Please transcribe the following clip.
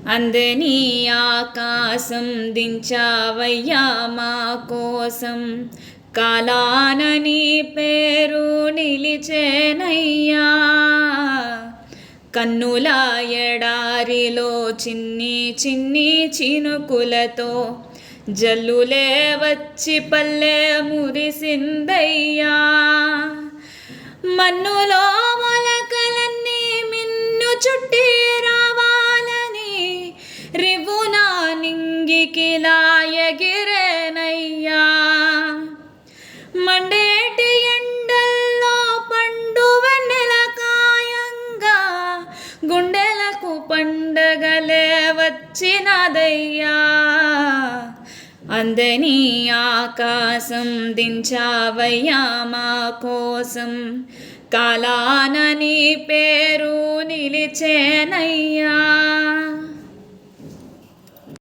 అందని ఆకాశం దించావయ్యా మా కోసం, కాలాన నీ పేరు నిలిచేనయ్యా. కన్నుల ఎడారిలో చిన్ని చిన్ని చినుకులతో జల్లులే వచ్చి పల్లె మురిసిందయ్యా. మన్నులో మొలకలన్నీ మిన్ను చుట్టి రావాలని రివున నింగికిలా ఎగిరేనయ్యా. మండేటి ఎండల్లో పండు వెన్నెల కాయంగా గుండెలకు పండగలే వచ్చినదయ్యా. అందని ఆకాశం దించావయ్యా మా కోసం, కాలాన నీ పేరు నిలిచేనయ్యా.